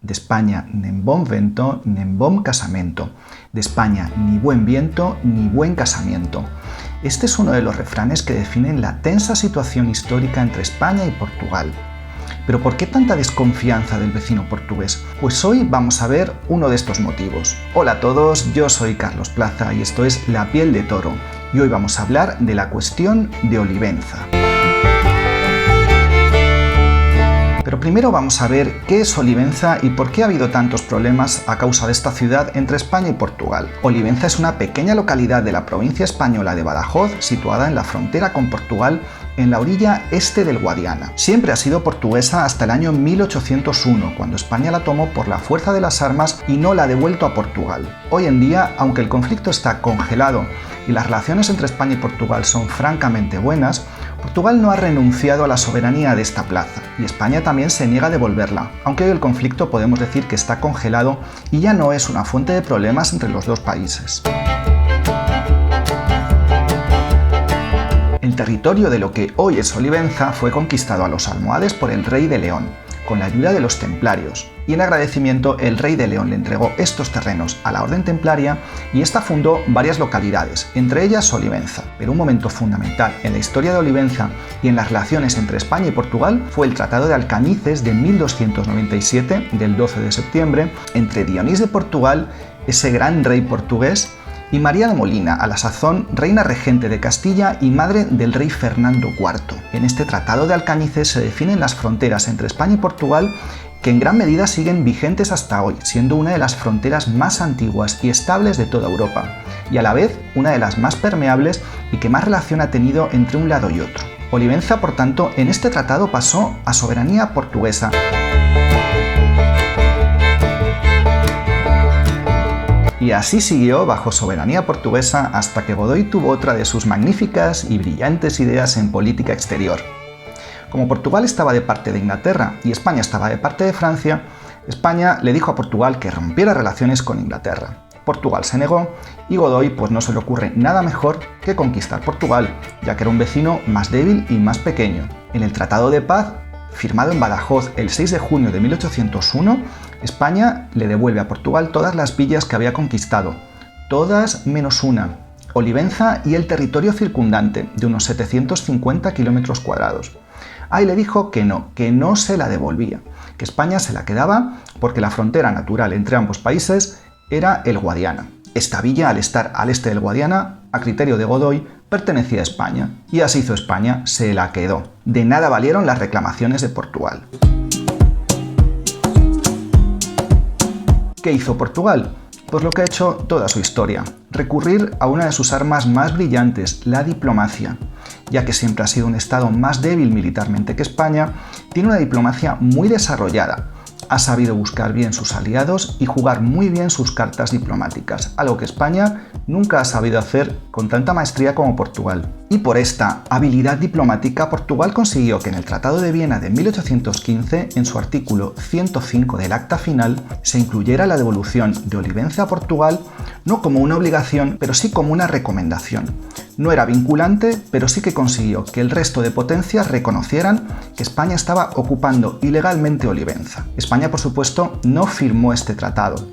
De España, nen bon vento, nen bon casamento. De España, ni buen viento, ni buen casamiento. Este es uno de los refranes que definen la tensa situación histórica entre España y Portugal. ¿Pero por qué tanta desconfianza del vecino portugués? Pues hoy vamos a ver uno de estos motivos. Hola a todos, yo soy Carlos Plaza y esto es La piel de toro. Y hoy vamos a hablar de la cuestión de Olivenza. Pero primero vamos a ver qué es Olivenza y por qué ha habido tantos problemas a causa de esta ciudad entre España y Portugal. Olivenza es una pequeña localidad de la provincia española de Badajoz, situada en la frontera con Portugal, en la orilla este del Guadiana. Siempre ha sido portuguesa hasta el año 1801, cuando España la tomó por la fuerza de las armas y no la ha devuelto a Portugal. Hoy en día, aunque el conflicto está congelado y las relaciones entre España y Portugal son francamente buenas, Portugal no ha renunciado a la soberanía de esta plaza, y España también se niega a devolverla, aunque hoy el conflicto podemos decir que está congelado y ya no es una fuente de problemas entre los dos países. El territorio de lo que hoy es Olivenza fue conquistado a los almohades por el rey de León, con la ayuda de los templarios, y en agradecimiento el rey de León le entregó estos terrenos a la orden templaria y ésta fundó varias localidades, entre ellas Olivenza. Pero un momento fundamental en la historia de Olivenza y en las relaciones entre España y Portugal fue el Tratado de Alcañices de 1297, del 12 de septiembre, entre Dionís de Portugal, ese gran rey portugués, y María de Molina, a la sazón reina regente de Castilla y madre del rey Fernando IV. En este Tratado de Alcañices se definen las fronteras entre España y Portugal, que en gran medida siguen vigentes hasta hoy, siendo una de las fronteras más antiguas y estables de toda Europa, y a la vez una de las más permeables y que más relación ha tenido entre un lado y otro. Olivenza, por tanto, en este tratado pasó a soberanía portuguesa. Y así siguió bajo soberanía portuguesa hasta que Godoy tuvo otra de sus magníficas y brillantes ideas en política exterior. Como Portugal estaba de parte de Inglaterra y España estaba de parte de Francia, España le dijo a Portugal que rompiera relaciones con Inglaterra. Portugal se negó y Godoy pues no se le ocurre nada mejor que conquistar Portugal, ya que era un vecino más débil y más pequeño. En el Tratado de Paz, firmado en Badajoz el 6 de junio de 1801, España le devuelve a Portugal todas las villas que había conquistado, todas menos una, Olivenza y el territorio circundante, de unos 750 kilómetros cuadrados. Ahí le dijo que no se la devolvía, que España se la quedaba porque la frontera natural entre ambos países era el Guadiana. Esta villa, al estar al este del Guadiana, a criterio de Godoy, pertenecía a España, y así hizo España, se la quedó. De nada valieron las reclamaciones de Portugal. ¿Qué hizo Portugal? Pues lo que ha hecho toda su historia, recurrir a una de sus armas más brillantes, la diplomacia. Ya que siempre ha sido un estado más débil militarmente que España, tiene una diplomacia muy desarrollada. Ha sabido buscar bien sus aliados y jugar muy bien sus cartas diplomáticas, algo que España nunca ha sabido hacer con tanta maestría como Portugal. Y por esta habilidad diplomática, Portugal consiguió que en el Tratado de Viena de 1815, en su artículo 105 del acta final, se incluyera la devolución de Olivenza a Portugal no como una obligación, pero sí como una recomendación. No era vinculante, pero sí que consiguió que el resto de potencias reconocieran que España estaba ocupando ilegalmente Olivenza. España, por supuesto, no firmó este tratado.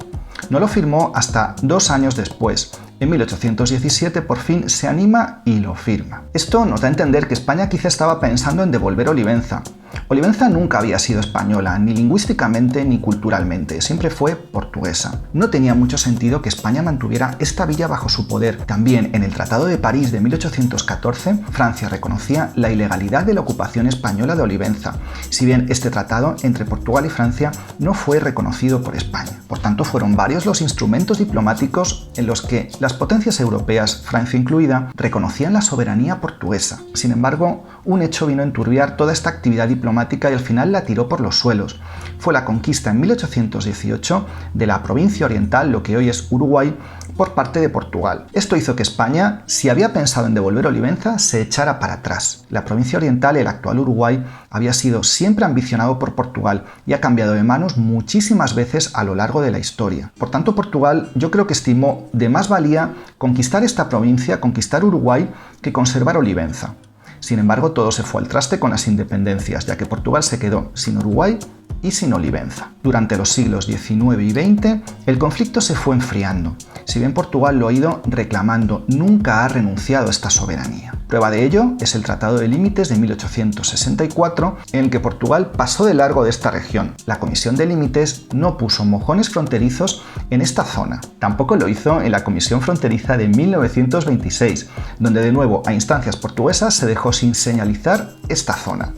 No lo firmó hasta 2 años después. En 1817 por fin se anima y lo firma. Esto nos da a entender que España quizá estaba pensando en devolver Olivenza. Olivenza nunca había sido española, ni lingüísticamente ni culturalmente, siempre fue portuguesa. No tenía mucho sentido que España mantuviera esta villa bajo su poder. También en el Tratado de París de 1814, Francia reconocía la ilegalidad de la ocupación española de Olivenza, si bien este tratado entre Portugal y Francia no fue reconocido por España. Por tanto, fueron varios los instrumentos diplomáticos en los que las potencias europeas, Francia incluida, reconocían la soberanía portuguesa. Sin embargo, un hecho vino a enturbiar toda esta actividad diplomática y al final la tiró por los suelos. Fue la conquista en 1818 de la provincia oriental, lo que hoy es Uruguay, por parte de Portugal. Esto hizo que España, si había pensado en devolver Olivenza, se echara para atrás. La provincia oriental, el actual Uruguay, había sido siempre ambicionado por Portugal y ha cambiado de manos muchísimas veces a lo largo de la historia. Por tanto, Portugal yo creo que estimó de más valía conquistar esta provincia, conquistar Uruguay, que conservar Olivenza. Sin embargo, todo se fue al traste con las independencias, ya que Portugal se quedó sin Uruguay y sin Olivenza. Durante los siglos XIX y XX, el conflicto se fue enfriando. Si bien Portugal lo ha ido reclamando, nunca ha renunciado a esta soberanía. Prueba de ello es el Tratado de Límites de 1864, en el que Portugal pasó de largo de esta región. La Comisión de Límites no puso mojones fronterizos en esta zona. Tampoco lo hizo en la Comisión Fronteriza de 1926, donde de nuevo a instancias portuguesas se dejó sin señalizar esta zona.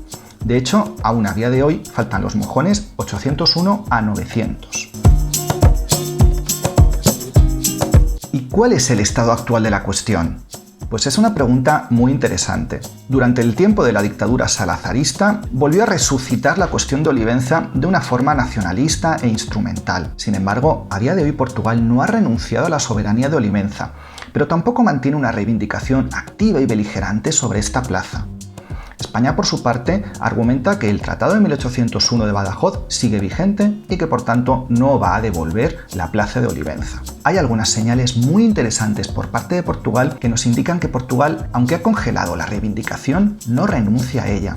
De hecho, aún a día de hoy faltan los mojones 801 a 900. ¿Y cuál es el estado actual de la cuestión? Pues es una pregunta muy interesante. Durante el tiempo de la dictadura salazarista, volvió a resucitar la cuestión de Olivenza de una forma nacionalista e instrumental. Sin embargo, a día de hoy Portugal no ha renunciado a la soberanía de Olivenza, pero tampoco mantiene una reivindicación activa y beligerante sobre esta plaza. España, por su parte, argumenta que el Tratado de 1801 de Badajoz sigue vigente y que, por tanto, no va a devolver la plaza de Olivenza. Hay algunas señales muy interesantes por parte de Portugal que nos indican que Portugal, aunque ha congelado la reivindicación, no renuncia a ella.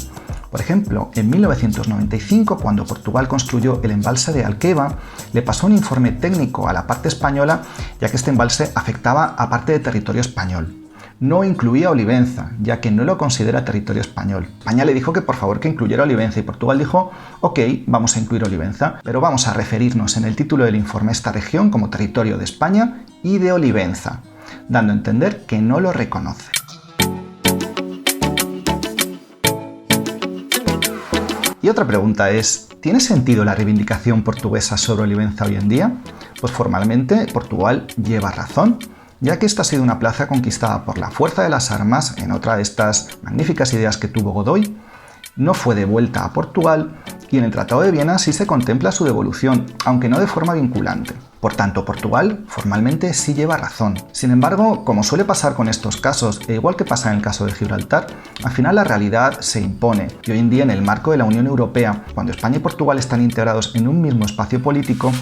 Por ejemplo, en 1995, cuando Portugal construyó el embalse de Alqueva, le pasó un informe técnico a la parte española, ya que este embalse afectaba a parte de territorio español. No incluía Olivenza, ya que no lo considera territorio español. España le dijo que por favor que incluyera Olivenza y Portugal dijo, ok, vamos a incluir Olivenza, pero vamos a referirnos en el título del informe a esta región como territorio de España y de Olivenza, dando a entender que no lo reconoce. Y otra pregunta es, ¿tiene sentido la reivindicación portuguesa sobre Olivenza hoy en día? Pues formalmente Portugal lleva razón, ya que esta ha sido una plaza conquistada por la fuerza de las armas en otra de estas magníficas ideas que tuvo Godoy, no fue devuelta a Portugal y en el Tratado de Viena sí se contempla su devolución, aunque no de forma vinculante. Por tanto, Portugal formalmente sí lleva razón. Sin embargo, como suele pasar con estos casos, e igual que pasa en el caso de Gibraltar, al final la realidad se impone y hoy en día en el marco de la Unión Europea, cuando España y Portugal están integrados en un mismo espacio político,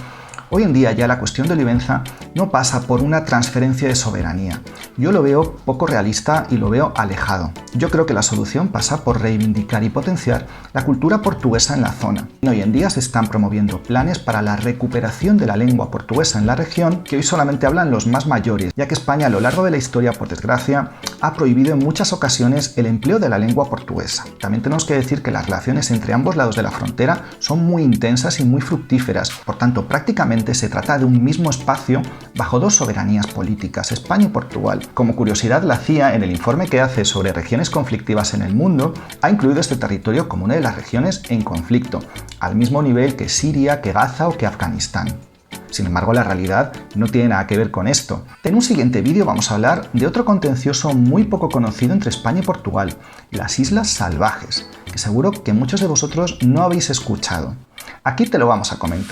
hoy en día ya la cuestión de Olivenza no pasa por una transferencia de soberanía. Yo lo veo poco realista y lo veo alejado. Yo creo que la solución pasa por reivindicar y potenciar la cultura portuguesa en la zona. Hoy en día se están promoviendo planes para la recuperación de la lengua portuguesa en la región, que hoy solamente hablan los más mayores, ya que España a lo largo de la historia, por desgracia, ha prohibido en muchas ocasiones el empleo de la lengua portuguesa. También tenemos que decir que las relaciones entre ambos lados de la frontera son muy intensas y muy fructíferas. Por tanto, prácticamente se trata de un mismo espacio bajo dos soberanías políticas, España y Portugal. Como curiosidad, la CIA, en el informe que hace sobre regiones conflictivas en el mundo, ha incluido este territorio como una de las regiones en conflicto, al mismo nivel que Siria, que Gaza o que Afganistán. Sin embargo, la realidad no tiene nada que ver con esto. En un siguiente vídeo vamos a hablar de otro contencioso muy poco conocido entre España y Portugal, las Islas Salvajes, que seguro que muchos de vosotros no habéis escuchado. Aquí te lo vamos a comentar.